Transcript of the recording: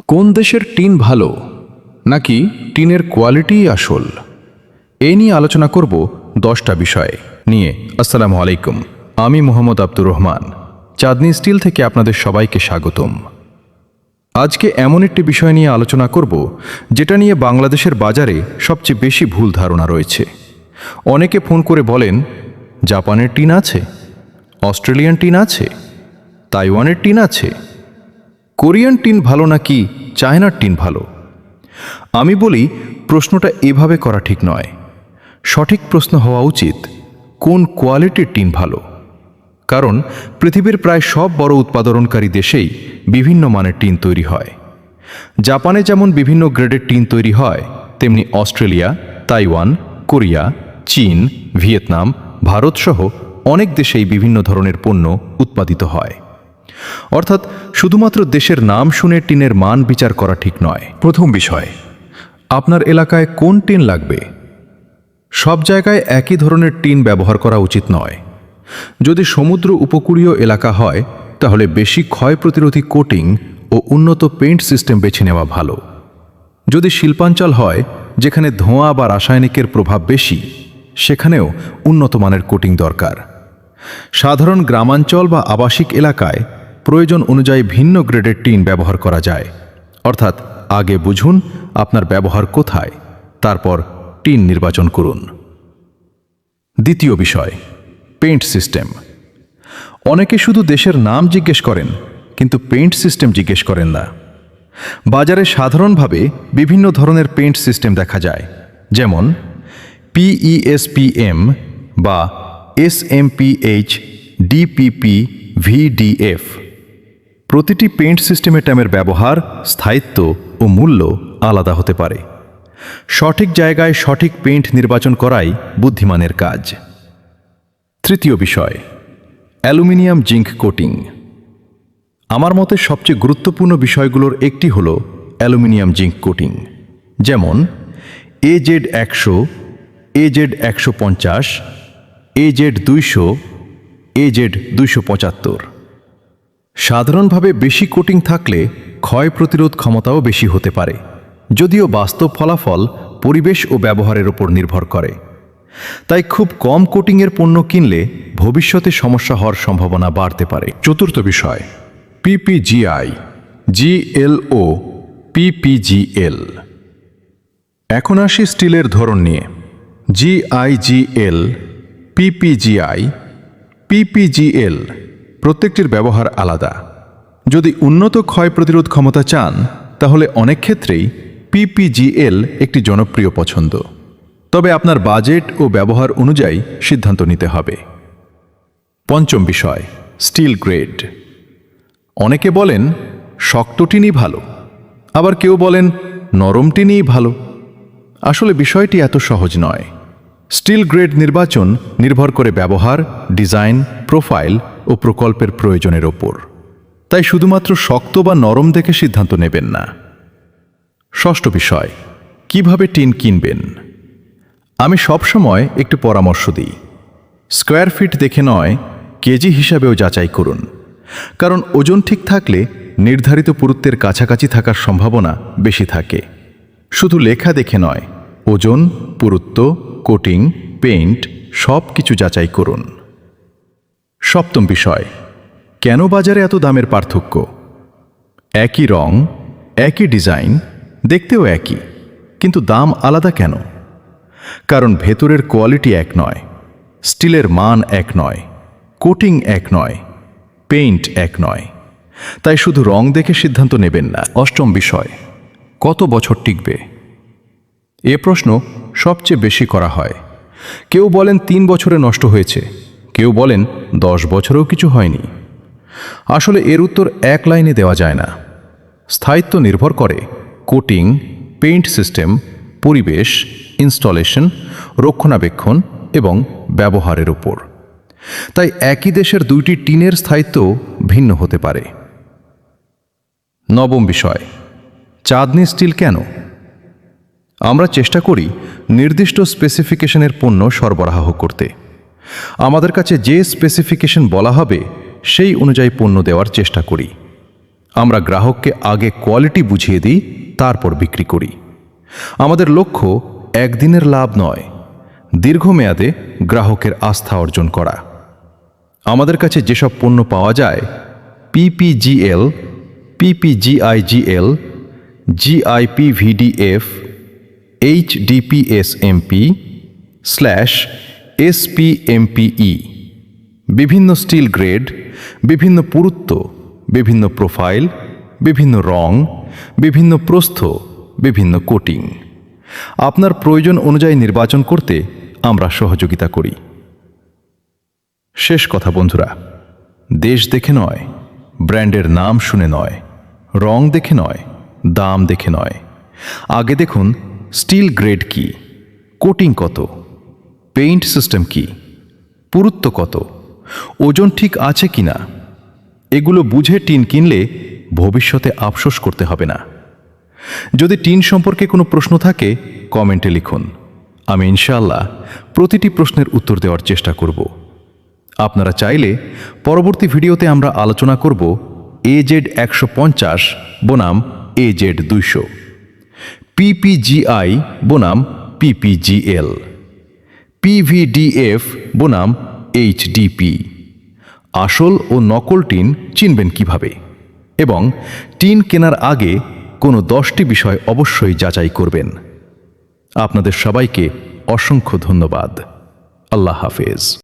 কোন দেশের টিন ভালো নাকি টিনের কোয়ালিটিই আসল, এই নিয়ে আলোচনা করব 10টা বিষয় নিয়ে। আসসালামু আলাইকুম, আমি মোহাম্মদ আব্দুর রহমান, চাঁদনী স্টিল থেকে আপনাদের সবাইকে স্বাগতম। আজকে এমন একটি বিষয় নিয়ে আলোচনা করব যেটা নিয়ে বাংলাদেশের বাজারে সবচেয়ে বেশি ভুল ধারণা রয়েছে। অনেকে ফোন করে বলেন, জাপানের টিন আছে, অস্ট্রেলিয়ান টিন আছে, তাইওয়ানের টিন আছে, কোরিয়ান টিন ভালো নাকি চায়নার টিন ভালো? আমি বলি, প্রশ্নটা এভাবে করা ঠিক নয়। সঠিক প্রশ্ন হওয়া উচিত, কোন কোয়ালিটির টিন ভালো? কারণ পৃথিবীর প্রায় সব বড় উৎপাদনকারী দেশেই বিভিন্ন মানের টিন তৈরি হয়। জাপানে যেমন বিভিন্ন গ্রেডের টিন তৈরি হয়, তেমনি অস্ট্রেলিয়া, তাইওয়ান, কোরিয়া, চীন, ভিয়েতনাম, ভারতসহ অনেক দেশেই বিভিন্ন ধরনের পণ্য উৎপাদিত হয়। অর্থাৎ শুধুমাত্র দেশের নাম শুনে টিনের মান বিচার করা ঠিক নয়। প্রথম বিষয়, আপনার এলাকায় কোন টিন লাগবে? সব জায়গায় একই ধরনের টিন ব্যবহার করা উচিত নয়। যদি সমুদ্র উপকূলীয় এলাকা হয়, তাহলে বেশি ক্ষয় প্রতিরোধী কোটিং ও উন্নত পেইন্ট সিস্টেম বেছে নেওয়া ভালো। যদি শিল্পাঞ্চল হয়, যেখানে ধোঁয়া বা রাসায়নিকের প্রভাব বেশি, সেখানেও উন্নত মানের কোটিং দরকার। সাধারণ গ্রামাঞ্চল বা আবাসিক এলাকায় প্রয়োজন অনুযায়ী ভিন্ন গ্রেডের টিন ব্যবহার করা যায়। অর্থাৎ আগে বুঝুন আপনার ব্যবহার কোথায়, তারপর টিন নির্বাচন করুন। দ্বিতীয় বিষয়, পেইন্ট সিস্টেম। অনেকে শুধু দেশের নাম জিজ্ঞেস করেন, কিন্তু পেইন্ট সিস্টেম জিজ্ঞেস করেন না। বাজারে সাধারণভাবে বিভিন্ন ধরনের পেইন্ট সিস্টেম দেখা যায়, যেমন PESPM বা SMPH, DPP, VDF। প্রতিটি পেইন্ট সিস্টেমের টাইমের ব্যবহার, স্থায়িত্ব ও মূল্য আলাদা হতে পারে। সঠিক জায়গায় সঠিক পেইন্ট নির্বাচন করাই বুদ্ধিমানের কাজ। তৃতীয় বিষয়, অ্যালুমিনিয়াম জিঙ্ক কোটিং। আমার মতে সবচেয়ে গুরুত্বপূর্ণ বিষয়গুলোর একটি হল অ্যালুমিনিয়াম জিঙ্ক কোটিং, যেমন AZ100, AZ150, AZ200, AZ275। সাধারণভাবে বেশি কোটিং থাকলে ক্ষয় প্রতিরোধ ক্ষমতাও বেশি হতে পারে, যদিও বাস্তব ফলাফল পরিবেশ ও ব্যবহারের উপর নির্ভর করে। তাই খুব কম কোটিংয়ের পণ্য কিনলে ভবিষ্যতে সমস্যা হওয়ার সম্ভাবনা বাড়তে পারে। চতুর্থ বিষয়, PPGI, GLO, PPGL। এখন আসি স্টিলের ধরন নিয়ে। GIGL, PPGI, PPGL প্রত্যেকটির ব্যবহার আলাদা। যদি উন্নত ক্ষয় প্রতিরোধ ক্ষমতা চান, তাহলে অনেক ক্ষেত্রেই PPGL একটি জনপ্রিয় পছন্দ। তবে আপনার বাজেট ও ব্যবহার অনুযায়ী সিদ্ধান্ত নিতে হবে। পঞ্চম বিষয়, স্টিল গ্রেড। অনেকে বলেন শক্ত টিনই ভালো, আবার কেউ বলেন নরম টিনই ভালো। আসলে বিষয়টি এত সহজ নয়। স্টিল গ্রেড নির্বাচন নির্ভর করে ব্যবহার, ডিজাইন, প্রোফাইল ও প্রকল্পের প্রয়োজনের ওপর। তাই শুধুমাত্র শক্ত বা নরম দেখে সিদ্ধান্ত নেবেন না। ষষ্ঠ বিষয়, কিভাবে টিন কিনবেন? আমি সবসময় একটু পরামর্শ দিই, স্কোয়ার ফিট দেখে নয়, কেজি হিসাবেও যাচাই করুন। কারণ ওজন ঠিক থাকলে নির্ধারিত পুরুত্বের কাছাকাছি থাকার সম্ভাবনা বেশি থাকে। শুধু লেখা দেখে নয়, ওজন, পুরুত্ব, কোটিং, পেইন্ট সব কিছু যাচাই করুন। সপ্তম বিষয়, কেন বাজারে এত দামের পার্থক্য? একই রং, একই ডিজাইন, দেখতেও একই, কিন্তু দাম আলাদা কেন? কারণ ভেতরের কোয়ালিটি এক নয়, স্টিলের মান এক নয়, কোটিং এক নয়, পেইন্ট এক নয়। তাই শুধু রং দেখে সিদ্ধান্ত নেবেন না। অষ্টম বিষয়, কত বছর টিকবে? এ প্রশ্ন সবচেয়ে বেশি করা হয়। কেউ বলেন 3 বছরে নষ্ট হয়েছে, কেউ বলেন 10 বছরেও কিছু হয়নি। আসলে এর উত্তর এক লাইনে দেওয়া যায় না। স্থায়িত্ব নির্ভর করে কোটিং, পেইন্ট সিস্টেম, পরিবেশ, ইনস্টলেশন, রক্ষণাবেক্ষণ এবং ব্যবহারের উপর। তাই একই দেশের দুইটি টিনের স্থায়িত্ব ভিন্ন হতে পারে। নবম বিষয়, চাঁদনী স্টিল কেন? আমরা চেষ্টা করি নির্দিষ্ট স্পেসিফিকেশনের পণ্য সরবরাহ করতে। আমাদের কাছে যে স্পেসিফিকেশন বলা হবে সেই অনুযায়ী পণ্য দেওয়ার চেষ্টা করি। আমরা গ্রাহককে আগে কোয়ালিটি বুঝিয়ে দিই, তারপর বিক্রি করি। আমাদের লক্ষ্য একদিনের লাভ নয়, দীর্ঘমেয়াদে গ্রাহকের আস্থা অর্জন করা। আমাদের কাছে যেসব পণ্য পাওয়া যায়, PPGL, PPGIGL, GIPVDF, HDPSMP/SPMPE, বিভিন্ন স্টিল গ্রেড, বিভিন্ন পুরুত্ব, বিভিন্ন প্রোফাইল, বিভিন্ন রং, বিভিন্ন প্রস্থ, বিভিন্ন কোটিং। আপনার প্রয়োজন অনুযায়ী নির্বাচন করতে আমরা সহযোগিতা করি। শেষ কথা বন্ধুরা, দেশ দেখে নয়, ব্র্যান্ডের নাম শুনে নয়, রং দেখে নয়, দাম দেখে নয়, আগে দেখুন স্টিল গ্রেড কি, কোটিং কত, পেইন্ট সিস্টেম কি, পুরুত্ব কত, ওজন ঠিক আছে কিনা। এগুলো বুঝে টিন কিনলে ভবিষ্যতে আফসোস করতে হবে না। যদি টিন সম্পর্কে কোনো প্রশ্ন থাকে কমেন্টে লিখুন, আমি ইনশাআল্লাহ প্রতিটি প্রশ্নের উত্তর দেওয়ার চেষ্টা করব। আপনারা চাইলে পরবর্তী ভিডিওতে আমরা আলোচনা করব AZ150 বনাম AZ200, PPGI বনাম PPGL, PVDF বনাম HDP। আসল ও নকল টিন চিনবেন কিভাবে, এবং টিন কেনার আগে কোনো 10টি বিষয় অবশ্যই যাচাই করবেন। আপনাদের সবাইকে অসংখ্য ধন্যবাদ। আল্লাহ হাফেজ।